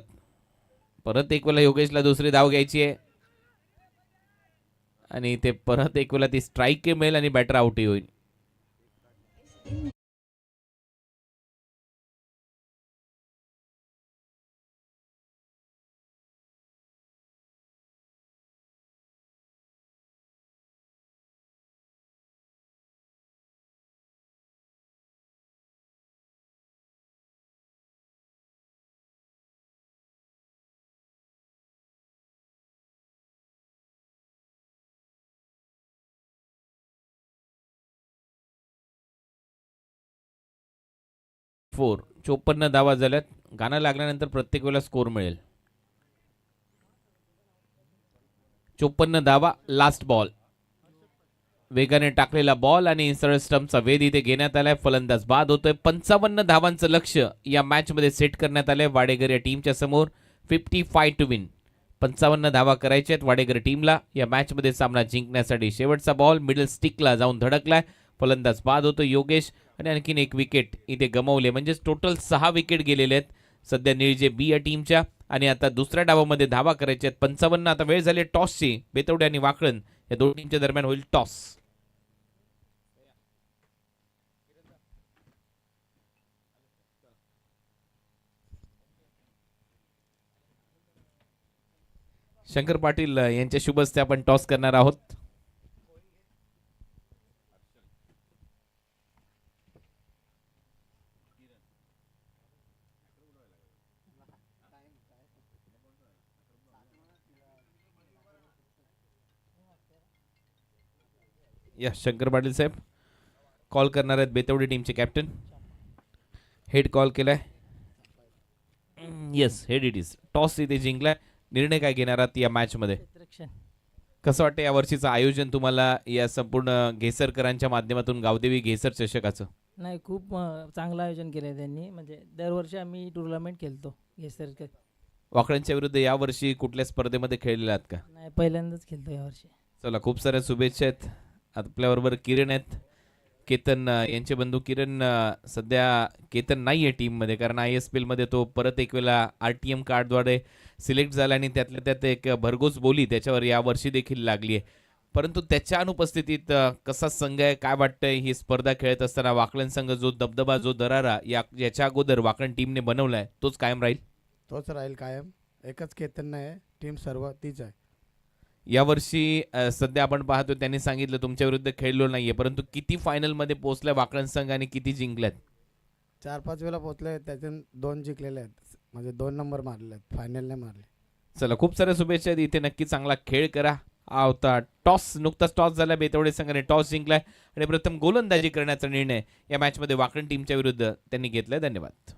परत एक वेळा योगेशला दुसरी धाव घ्यायची आहे आणि ते परत एक वेळा ती स्ट्राईक मिळेल आणि बॅटर आउटही होईल. फोर. 54 धावा झाल्यात. गाणं लागल्यानंतर प्रत्येक वेळेला स्कोर मिळेल. 54 धावा. Last ball. वेगाने टाकलेला बॉल आणि सरळ स्टंपचा वेध इथे घेण्यात आलाय. फलंदाज बाद होतोय. 55 धावांचं लक्ष या मॅच मध्ये सेट करण्यात आलंय वाडेकर या टीमच्या समोर. 55 टू विन. 55 धावा करायच्या आहेत वाडेकर टीमला या मॅच मध्ये सामना जिंकण्यासाठी. शेवटचा बॉल मिडल स्टिकला जाऊन धडकलाय. फलंदाज बाद होतो योगेश आणि आणखीन 1 विकेट इथे गमावले. म्हणजे टोटल 6 विकेट गेलेले आहेत. सध्या निळजे बी या टीमच्या. आणि आता दुसऱ्या डावामध्ये धावा करायच्या आहेत. 55 आता वेळ झाली टॉसची. बेतवडे आणि वाकळण या दोन टीमच्या दरम्यान होईल टॉस. शंकर पाटील यांच्या शुभ हस्ते आपण टॉस करणार आहोत. या शंकर पाटील साहेब कॉल करणार आहेत. बेतवडे टीमचे कॅप्टन. हेड कॉल केलाय. Yes, head it is. Toss इथे जिंकलाय. निर्णय काय घेणार आहात या मॅच मध्ये? कसं वाटतं या वर्षीचं आयोजन तुम्हाला या संपूर्ण घेसरकरांच्या माध्यमातून गावदेवी घेसर चषकाचं? नाही, खूप चांगलं आयोजन केलं आहे त्यांनी. म्हणजे दरवर्षी आम्ही टुर्नामेंट खेळतो घेसर. वाकड्यांच्या विरुद्ध या वर्षी कुठल्या स्पर्धेमध्ये खेळलेले आहात का? नाही, पहिल्यांदाच खेळतो यावर्षी. चला, खूप साऱ्या शुभेच्छा आहेत. आपल्याबरोबर किरण आहेत. केतन यांचे बंधू किरण. सध्या केतन नाही आहे टीममध्ये, कारण ISPL मध्ये तो परत एक वेळा RTM कार्डद्वारे सिलेक्ट झाला आणि त्यातल्या त्यात एक भरघोस बोली त्याच्यावर यावर्षी देखील लागली आहे. परंतु त्याच्या अनुपस्थितीत कसा संघ आहे, काय वाटतंय ही स्पर्धा खेळत असताना? वाकलन संघ जो दबदबा, जो दरारा याच्या अगोदर वाकलन टीमने बनवलाय तोच कायम राहील? तोच राहील कायम. एकच केतन नाही, टीम सर्व तीच आहे. यावर्षी सध्या आपण पाहतो, त्यांनी सांगितलं तुमच्या विरुद्ध खेळलो नाहीये, परंतु किती फायनल मध्ये पोहोचलाय वाकलन संघ आणि किती जिंकल्यात? 4-5 वेळा पोहोचले, त्यातून 2 जिंकलेले आहेत. म्हणजे 2 नंबर मारले आहेत, फायनल नाही मारले. चला, खूप साऱ्या शुभेच्छा आहेत. इथे नक्की चांगला खेळ करा. हा होता टॉस. नुकताच टॉस झाला. बेतवडे संघाने टॉस जिंकलाय आणि प्रथम गोलंदाजी करण्याचा निर्णय या मॅच मध्ये वाकलन टीमच्या विरुद्ध त्यांनी घेतलाय. धन्यवाद.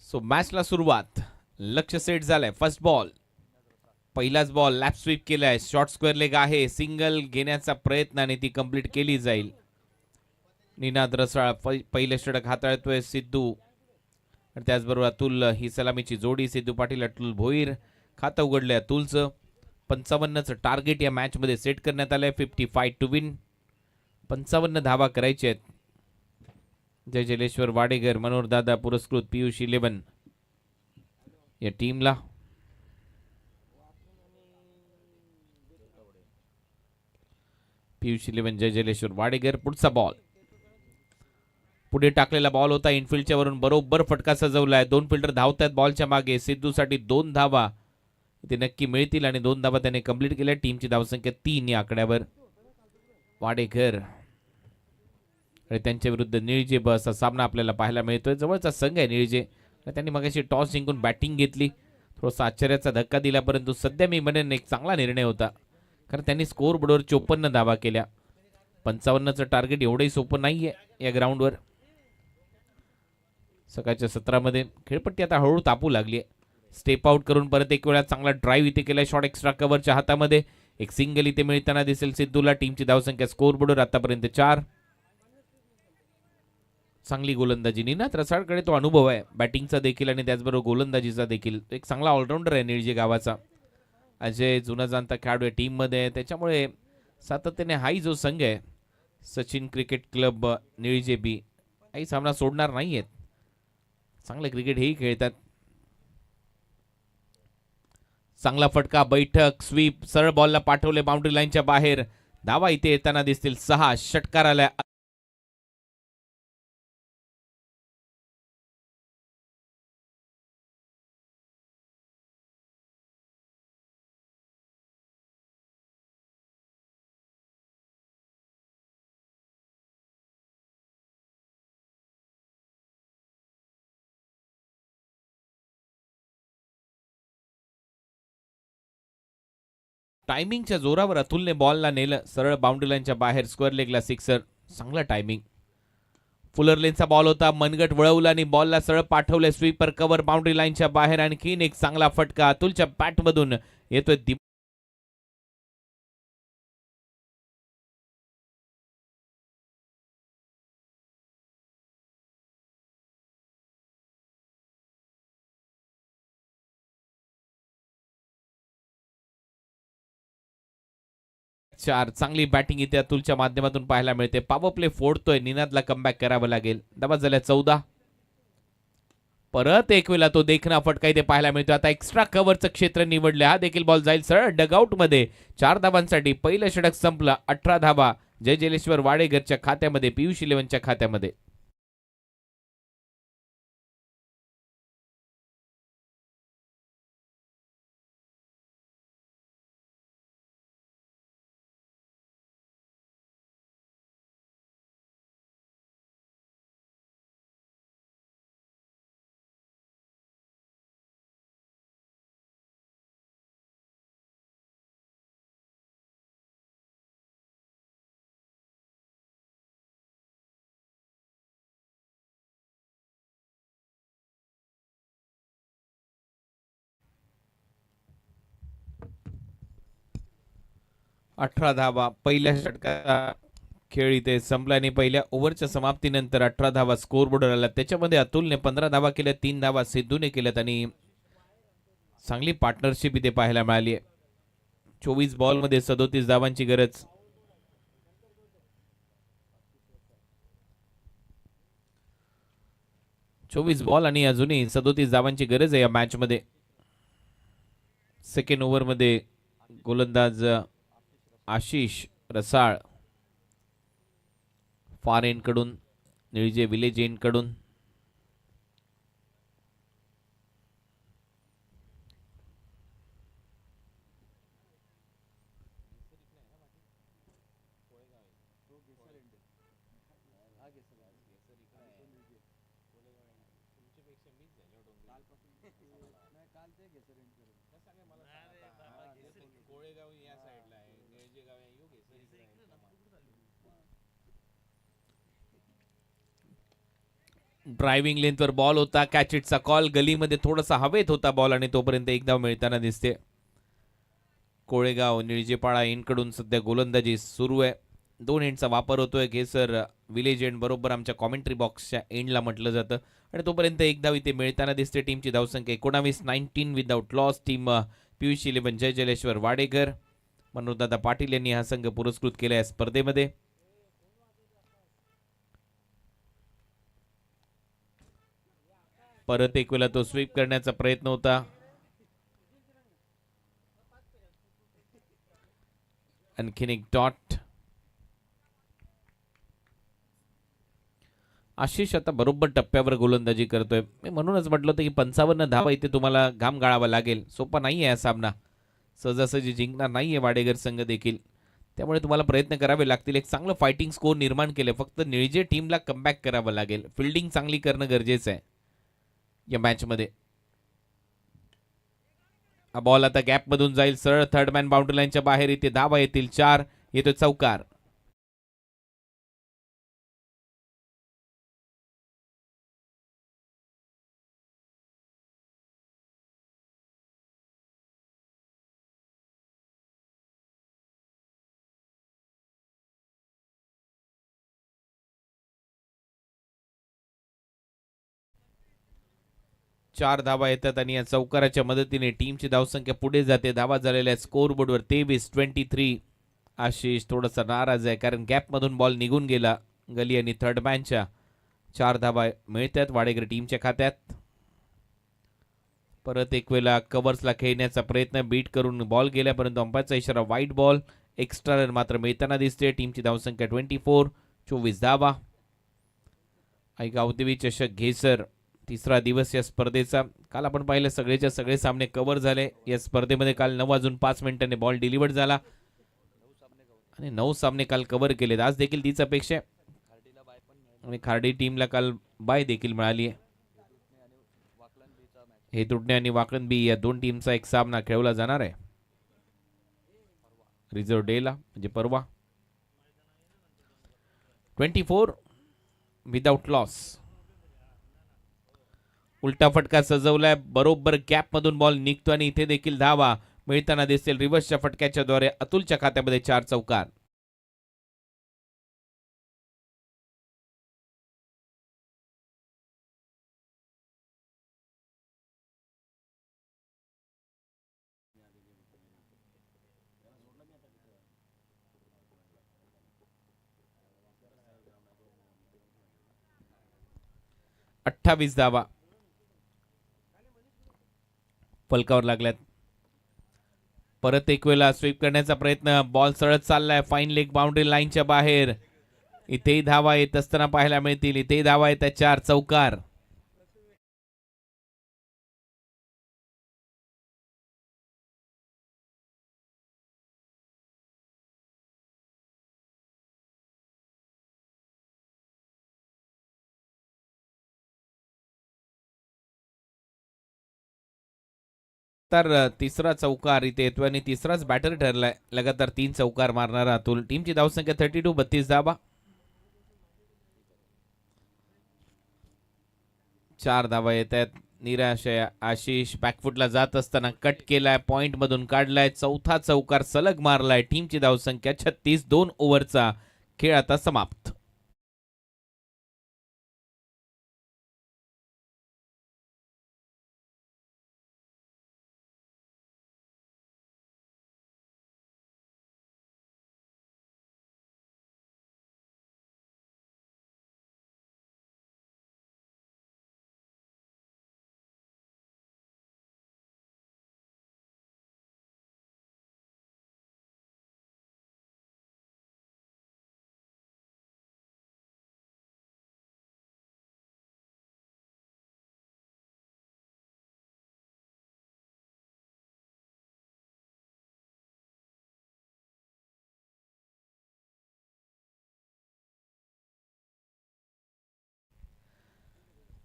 सो मॅचला सुरुवात. लक्ष सेट झालंय. फर्स्ट बॉल, पहिलाच बॉल लॅप स्वीप केलाय. शॉर्ट स्क्वेअर लेग आहे. सिंगल घेण्याचा प्रयत्न आणि ती कंप्लीट केली जाईल. निनाद रसाळ पहिले षटक हाताळतोय. सिद्धू आणि त्याचबरोबर अतुल ही सलामीची जोडी. सिद्धू पाटील, अतुल भोईर. खातं उघडलंय अतुलचं. 55चं टार्गेट या मॅच मध्ये सेट करण्यात आलंय. 55 टू विन. 55 धावा करायचे आहेत. जय जलेश्वर वाडेकर, मनोहर दादा पुरस्कृत, पियुष 11 या टीमला. पियुष इलेव्हन जय जलेश्वर वाडेकर. पुढचा बॉल पुढे टाकलेला बॉल होता इनफिल्डच्या वरून बरोबर फटका सजवलाय. 2 फिल्डर धावतात बॉलच्या मागे. सिद्धूसाठी 2 धावा ते नक्की मिळतील आणि 2 धावा त्याने कंप्लीट केल्या. टीमची धावसंख्या 3 या आकड्यावर. वाडेकर आणि त्यांच्या विरुद्ध निळजे असा सामना आपल्याला पाहायला मिळतोय. जवळचा संघ आहे निळजे. त्यांनी मगाशी टॉस जिंकून बॅटिंग घेतली. थोडासा आश्चर्याचा धक्का दिला, परंतु सध्या मी म्हणेन एक चांगला निर्णय होता, कारण त्यांनी स्कोअर बोर्डवर 54 धावा केल्या. 55चं टार्गेट एवढंही सोपं नाहीये या ग्राउंडवर. सकाळच्या सत्रामध्ये खेळपट्टी आता हळूहळू तापू लागली आहे. स्टेप आउट करून परत एक वेळा चांगला ड्राईव्ह इथे केलाय. शॉट एक्स्ट्रा कव्हरच्या हातामध्ये. एक सिंगल इथे मिळताना दिसेल सिद्धूला. टीमची धावसंख्या स्कोअर बोर्डवर आतापर्यंत 4. चांगली गोलंदाजी. निनाद रसाळकडे तो अनुभव आहे बॅटिंगचा देखील आणि त्याचबरोबर गोलंदाजीचा देखील. एक चांगला ऑलराऊंडर आहे निळजे गावाचा. अजय जुना जाणता खेळाडू आहे टीममध्ये, त्याच्यामुळे सातत्याने हाही जो संघ आहे सचिन क्रिकेट क्लब निळजे बी काही सामना सोडणार नाहीयेत. चांगलं क्रिकेट हेही खेळतात. चांगला फटका, बैठक, स्वीप, सरळ बॉलला पाठवले बाउंड्री लाईनच्या बाहेर. धावा इथे येताना दिसतील 6. षटकार आला. टायमिंगच्या जोरावर अतुलने बॉलला नेलं सरळ बाउंड्री लाईनच्या बाहेर. स्क्वेअर लेगला सिक्सर. चांगला टायमिंग. फुलर लेनचा बॉल होता. मनगट वळवला आणि बॉलला सरळ पाठवले. स्वीपर कव्हर बाउंड्री लाईनच्या बाहेर. आणखीन एक चांगला फटका अतुलच्या बॅटमधून येतोय. 4. चांगली बॅटिंग इथे अतुलच्या माध्यमातून पाहायला मिळते. पॉवर प्ले फोडतोय. निनादला कमबॅक करावं लागेल. धावा झाल्या 14. परत एक वेळा तो देखना फटका इथे पाहायला मिळतो. आता एक्स्ट्रा कव्हरचं क्षेत्र निवडले. हा देखील बॉल जाईल सरळ डगआउट मध्ये. 4 धावांसाठी पहिलं षटक संपलं. 18 धावा जय जलेश्वर वाडेघरच्या खात्यामध्ये, पियुष इलेव्हनच्या खात्यामध्ये. अठरा धावा पहिल्या षटकाचा खेळ इथे संपला आणि पहिल्या ओव्हरच्या समाप्तीनंतर 18 धावा स्कोर बोर्डवर आला. त्याच्यामध्ये अतुलने 15 धावा केल्या, 3 धावा सिद्धूने केल्यात आणि चांगली पार्टनरशिप इथे पाहायला मिळाली आहे. 24 बॉलमध्ये 37 धावांची गरज. चोवीस बॉल आणि अजूनही 37 धावांची गरज आहे या मॅच मध्ये. सेकंड ओव्हर मध्ये गोलंदाज आशिष रसाळ फार एंड कडून, निळजे विलेज एंड कडून. ड्रायव्हिंग लेंथवर बॉल होता. कॅचिटचा कॉल. गलीमध्ये थोडासा हवेत होता बॉल आणि तोपर्यंत एक धाव मिळताना दिसते. कोळेगाव निळजेपाडा एंडकडून सध्या गोलंदाजी सुरू आहे. 2 एंडचा वापर होतोय. घेसर विलेज एंड बरोबर आमच्या कॉमेंट्री बॉक्सच्या एंडला म्हटलं जातं आणि तोपर्यंत एक धाव इथे मिळताना दिसते. टीमची धावसंख्या 19 without loss. Team Piyush eleven Jay Jaleshwar Wadekar. मनोजदादा पाटील यांनी हा संघ पुरस्कृत केला या स्पर्धेमध्ये. परत एक वेळा तो स्वीप करण्याचा प्रयत्न होता. आणखीन एक डॉट. आशिष आता बरोबर टप्प्यावर गोलंदाजी करतोय. मी म्हणूनच म्हटलं होतं की 55 धावा इथे तुम्हाला घाम गाळावा लागेल. सोपा नाही आहे हा सामना. सहजासहजी जिंकणार नाही आहे वाडेगर संघ देखील. त्यामुळे तुम्हाला प्रयत्न करावे लागतील. एक चांगलं फायटिंग स्कोर निर्माण केलं. फक्त निळजे टीमला कमबॅक करावं लागेल. फिल्डिंग चांगली करणं गरजेचं आहे या मॅचमध्ये. हा बॉल आता गॅपमधून जाईल सरळ थर्ड मॅन बाउंड्री लाईनच्या बाहेर. इथे धावा येतील 4. येतो चौकार. चार धावा येतात आणि या चौकाराच्या मदतीने टीमची धावसंख्या पुढे जाते. धावा झालेल्या स्कोर बोर्डवर 23-23. आशिष थोडासा नाराज आहे कारण गॅपमधून बॉल निघून गेला. गली आणि थर्ड मॅनच्या 4 धावा मिळतात वाडेकर टीमच्या खात्यात. परत एक वेळा कव्हर्सला खेळण्याचा प्रयत्न बीट करून बॉल गेला परंतु अंपायरचा इशारा वाईट बॉल. एक्स्ट्रा रन मात्र मिळताना दिसते. टीमची धावसंख्या 24 धावा. गावदेवी चषक घेसर तिसरा दिवस या स्पर्धेचा. काल आपण पाहिलं सगळेच्या सगळे सामने कव्हर झाले या स्पर्धेमध्ये. काल 9:05 बॉल डिलिव्हर्ड झाला आणि 9 सामने काल कव्हर केलेत. आज देखील तीच अपेक्षा आहे आणि खार्डी टीमला काल बाय देखील मिळाली आहे. हे तुटणे आणि वाकणबी या 2 टीमचा एक सामना खेळवला जाणार आहे रिझर्व्ह डेला म्हणजे परवा. 24 विदाउट लॉस. उलटा फटका सजवलाय. बरोबर गॅप मधून बॉल निघतो आणि इथे देखील धावा मिळताना दिसतील. रिव्हर्सच्या फटक्याच्या द्वारे अतुलच्या खात्यामध्ये 4 चौकार. अठ्ठावीस धावा फलकावर लागल्यात. परत एक वेळा स्वीप करण्याचा प्रयत्न. बॉल सरळ चाललाय फाईन लेग बाउंड्री लाईनच्या बाहेर. इथेही धावा येत असताना पाहायला मिळतील. इथेही धावा येतात 4 चौकार. तर तिसरा चौकार इथे येतो आणि तिसराच बॅटर ठरलाय. लगातार 3 चौकार मारणारा अतुल. टीमची धावसंख्या 32 धावा. 4 धावा येत आहेत. निराश आहे आशिष. बॅकफुटला जात असताना कट केलाय. पॉइंट मधून काढलाय. चौथा चौकार सलग मारलाय. टीमची धावसंख्या 36. 2 ओव्हरचा खेळ आता समाप्त.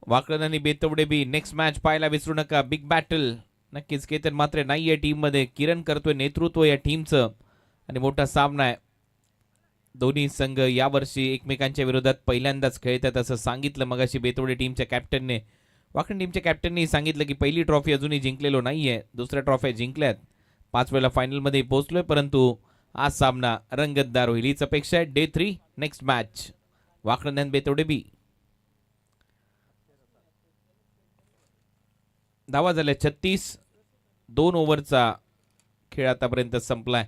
वाकलन आणि बेतवडे बी नेक्स्ट मॅच पाहायला विसरू नका. बिग बॅटल नक्कीच. केतन मात्र नाहीये टीम मध्ये. किरण करतोय नेतृत्व या टीमचं आणि मोठा सामना आहे. दोन्ही संघ यावर्षी एकमेकांच्या विरोधात पहिल्यांदाच खेळतात असं सांगितलं मगाशी बेतवडे टीमच्या कॅप्टनने. वाकण टीमच्या कॅप्टनने सांगितलं की पहिली ट्रॉफी अजूनही जिंकलेलो नाहीये. दुसऱ्या ट्रॉफ्या जिंकल्यात. 5 वेळा फायनलमध्ये पोहोचलोय परंतु आज सामना रंगतदार होईल हीच अपेक्षा आहे. डे 3 नेक्स्ट मॅच वाकण आणि बेतवडे बी. धावा झाल्या 36. 2 ओव्हरचा खेळ आतापर्यंत संपलाय.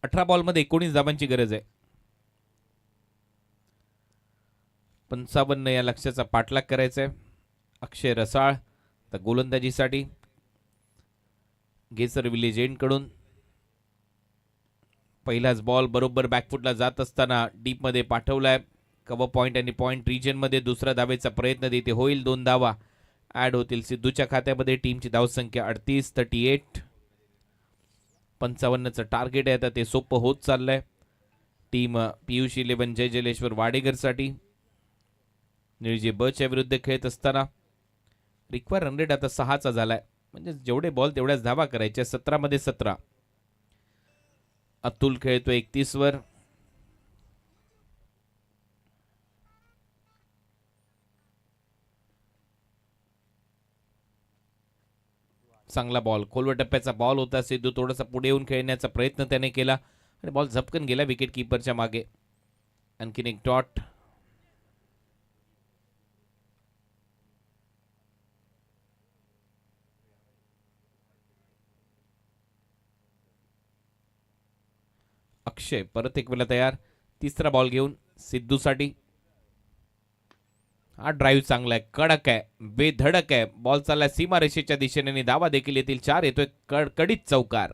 18 बॉलमध्ये 19 धावांची गरज आहे. 55 या लक्ष्याचा पाठलाग करायचा आहे. अक्षय रसाळ तर गोलंदाजीसाठी. गेसर विलेज एंड कडून पहिलाच बॉल बरोबर बॅकफुटला जात असताना डीपमध्ये पाठवलाय. कव्हर पॉईंट आणि पॉईंट रिजनमध्ये दुसऱ्या धावेचा प्रयत्न तिथे होईल. 2 धावा ॲड होतील सिद्धूच्या खात्यामध्ये. टीमची धावसंख्या 38-38. 55चं टार्गेट आहे. आता ते सोपं होत चाललंय टीम पियुष 11 जय जलेश्वर वाडेकरसाठी. निळजे बच्या विरुद्ध खेळत असताना रिक्वायर रन रेट आता 6चा झालाय. म्हणजे जेवढे बॉल तेवढ्याच धावा करायच्या. 17मध्ये 17. अतुल खेळतोय 31 वर. चांगला बॉल, खोलवर टप्प्याचा बॉल होता. सिद्धू थोडासा पुढे येऊन खेळण्याचा प्रयत्न त्याने केला आणि बॉल झपकन गेला विकेट कीपरच्या मागे. आणखीन एक डॉट. अक्षय परत एक वेळा तयार. तिसरा बॉल घेऊन सिद्धूसाठी. हा ड्राईव्ह चांगला आहे, कडक आहे, बेधडक आहे. बॉल चाललाय सीमारेषेच्या दिशेने आणि धावा देखील येतील 4. येतोय कडकडीत चौकार.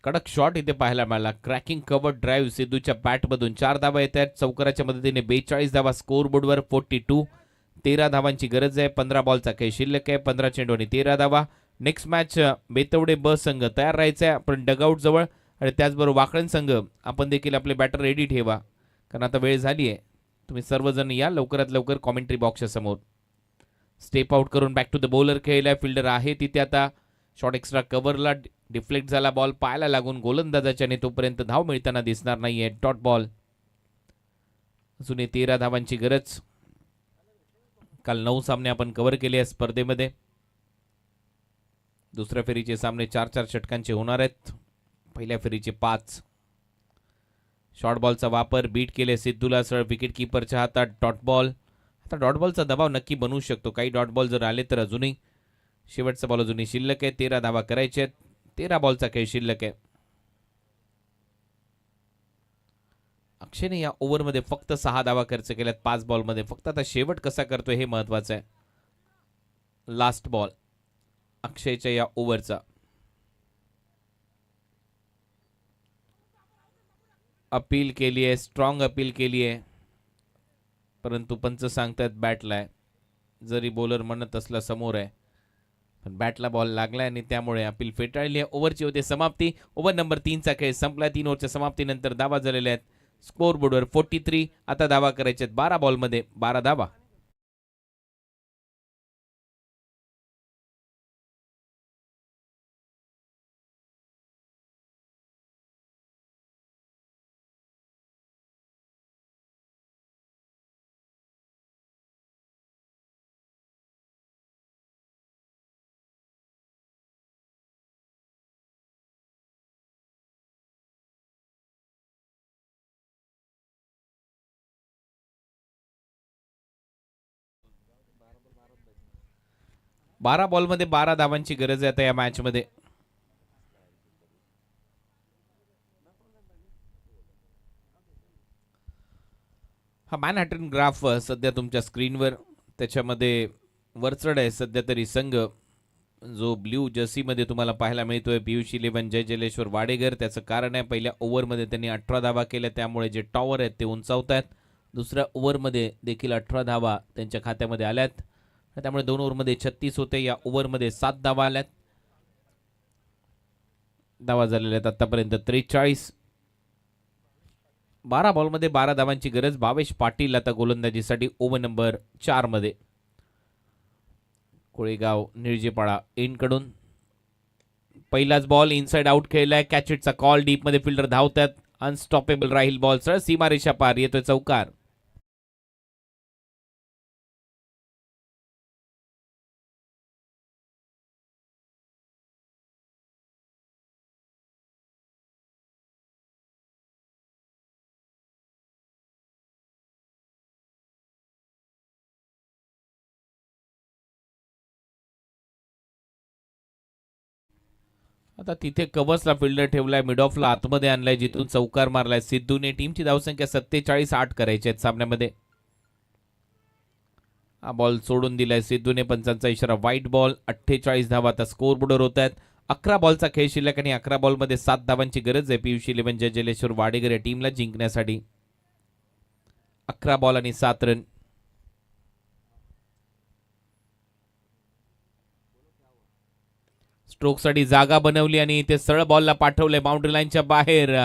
कडक शॉट इथे पाहायला मिळाला. क्रॅकिंग कव्हर ड्राईव्ह सिद्धूच्या बॅटमधून. 4 धावा येत आहेत. चौकाराच्या मदतीने 42 धावा स्कोर बोर्डवर. 42. 13 धावांची गरज आहे. 15 बॉलचा खेळ शिल्लक आहे. 15 चेंडू आणि 13 धावा. नेक्स्ट मॅच बेतवडे ब संघ तयार राहायचं आहे आपण डगआउट जवळ. आणि त्याचबरोबर वाकळण संघ आपण देखील आपले बॅटर रेडी ठेवा, कारण आता वेळ झाली आहे. तुम्ही सर्वजण या लवकरात लवकर कॉमेंट्री बॉक्सच्या समोर. स्टेप आउट करून बॅक टू द बॉलर खेळलाय. फिल्डर आहे तिथे आता. शॉट एक्स्ट्रा कव्हरला डिफ्लेक्ट झाला. बॉल पायाला लागून गोलंदाजाच्याने तोपर्यंत धाव मिळताना दिसणार नाहीये. Dot ball. अजून 13 धावांची गरज. काल 9 सामने आपण कव्हर केले या स्पर्धेमध्ये. दुसऱ्या फेरीचे सामने 4-4 षटकांचे होणार आहेत. पहिल्या फेरीचे 5. शॉर्ट बॉलचा वापर बीट केले सिद्धूला सरळ विकेट कीपरच्या हातात. Dot ball. आता डॉट बॉलचा दबाव नक्की बनवू शकतो. काही डॉट बॉल जर आले तर अजूनही शेवटचा बॉल अजूनही शिल्लक आहे. 13 धावा करायचे आहेत. 13 बॉलचा खेळ शिल्लक आहे. अक्षयने या ओव्हरमध्ये फक्त 6 धावा खर्च केल्यात 5 बॉलमध्ये. फक्त आता शेवट कसा करतोय हे महत्वाचं आहे. लास्ट बॉल अक्षयच्या या ओव्हरचा. अपील केली आहे, स्ट्रॉंग अपील केली आहे, परंतु पंच सांगतात बॅटला आहे. जरी बॉलर म्हणत असला समोर आहे, पण बॅटला बॉल लागलाय आणि त्यामुळे अपील फेटाळली आहे. ओव्हरची होते समाप्ती. ओव्हर नंबर 3चा खेळ संपला. 3 ओव्हरच्या समाप्तीनंतर धावा झालेल्या आहेत स्कोर बोर्डवर 43. आता धावा करायच्या 12 बॉलमध्ये 12 धावा. बारा बॉलमध्ये 12 धावांची गरज आहे आता या मॅच मध्ये. हा मॅनहॅटन ग्राफ सध्या तुमच्या स्क्रीनवर. त्याच्यामध्ये वरचढ आहे सध्या तरी संघ जो ब्ल्यू जर्सी मध्ये तुम्हाला पाहायला मिळतोय पियुष 11 जय जलेश्वर वाडेकर. त्याचं कारण आहे पहिल्या ओव्हरमध्ये त्यांनी 18 धावा केल्या, त्यामुळे जे टॉवर आहेत ते उंचावत आहेत. दुसऱ्या ओव्हरमध्ये देखील 18 धावा त्यांच्या खात्यामध्ये आल्यात, त्यामुळे 2 ओव्हरमध्ये 36 होते. या ओव्हरमध्ये 7 धावा आल्यात. धावा झालेल्या आहेत आतापर्यंत 43. 12 बॉलमध्ये 12 धावांची गरज. भावेश पाटील आता गोलंदाजीसाठी ओव्हर नंबर 4 मध्ये. कोळेगाव निळजेपाडा एंडकडून पहिलाच बॉल इनसाइड आउट खेळलाय. कॅच इटचा कॉल. डीप मध्ये फिल्डर धावतात. अनस्टॉपेबल राहील बॉल. सर सीमारेषा पार. येतोय चौकार. आता तिथे कवचला फिल्डर ठेवलाय, मिड ऑफला आतमध्ये आणलाय, जिथून चौकार मारलाय सिद्धूने. टीमची धावसंख्या 47-8 करायची आहेत सामन्यामध्ये. हा बॉल सोडून दिलाय सिद्धूने, पंचांचा इशारा वाईट बॉल. 48 धावा आता स्कोर बोर्डवर होत आहेत. 11 बॉलचा खेळ शिल्लक आणि 11 बॉलमध्ये 7 धावांची गरज आहे पीयूष इलेव्हन जय जलेश्वर वाडेकर या टीमला जिंकण्यासाठी. 11 बॉल आणि 7 रन. स्ट्रोकसाठी जागा बनवली आणि इथे सरळ बॉलला पाठवले बाउंड्री लाईनच्या बाहेर.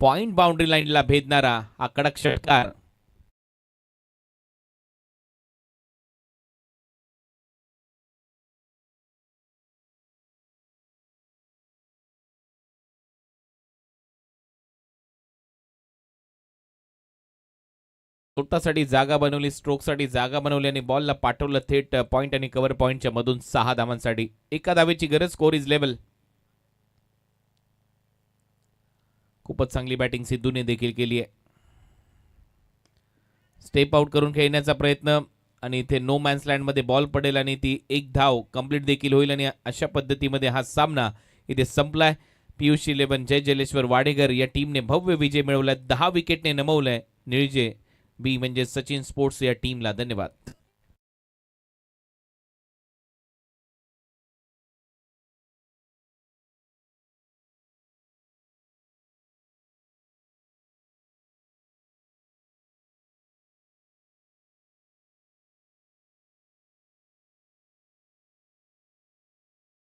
पॉइंट बाउंड्री लाईनला भेदणारा हा कडक षटकार. तोटासाठी जागा बनवली, स्ट्रोकसाठी जागा बनवली आणि बॉलला पाठवलं थेट पॉइंट आणि कव्हर पॉइंटच्या मधून 6 धावांसाठी. एका धावेची गरज, स्कोर इज लेवल. खूपच चांगली बॅटिंग सिद्धूने देखील केली आहे. स्टेप आउट करून खेळण्याचा प्रयत्न आणि इथे नो मॅन्स लँड मध्ये बॉल पडेल आणि ती एक धाव कंप्लीट देखील होईल आणि अशा पद्धतीमध्ये हा सामना इथे संपलाय. पीयूष इलेव्हन जय जलेश्वर वाडेकर या टीमने भव्य विजय मिळवलाय. 10 विकेटने नमवलंय निळजे बी म्हणजे सचिन स्पोर्ट्स या टीमला. धन्यवाद.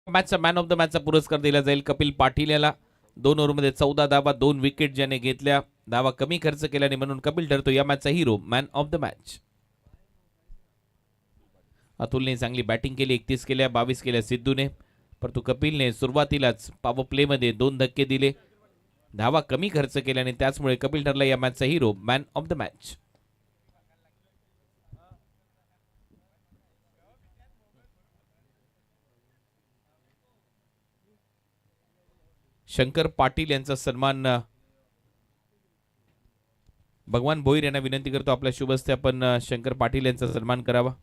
मॅचचा मॅन ऑफ द मॅचचा पुरस्कार दिला जाईल कपिल पाटील याला. 2 ओव्हरमध्ये 14 धावा, 2 विकेट ज्याने घेतल्या, धावा कमी खर्च केल्याने, म्हणून कपिल ठरतो या मॅचचा hero, man of the match. अतुलने चांगली बॅटिंग केली, 31 केल्या, 22 केल्या सिद्धूने, परंतु कपिलने सुरुवातीलाच पॉवर प्लेमध्ये 2 धक्के दिले, धावा कमी खर्च केल्याने, त्याचमुळे कपिल ठरला या मॅचचा hero, man of the match. Shankar Patil यांचा सन्मान भगवान भोईर यांना विनंती करतो, आपल्या शुभ हस्ते आपण शंकर पाटील यांचा सन्मान करावा.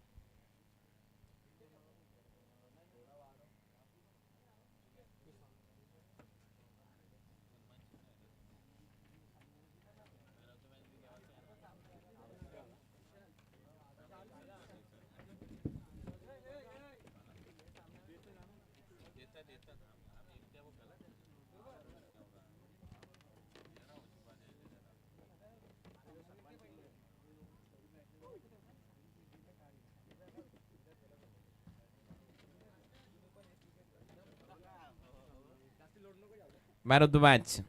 Man of the match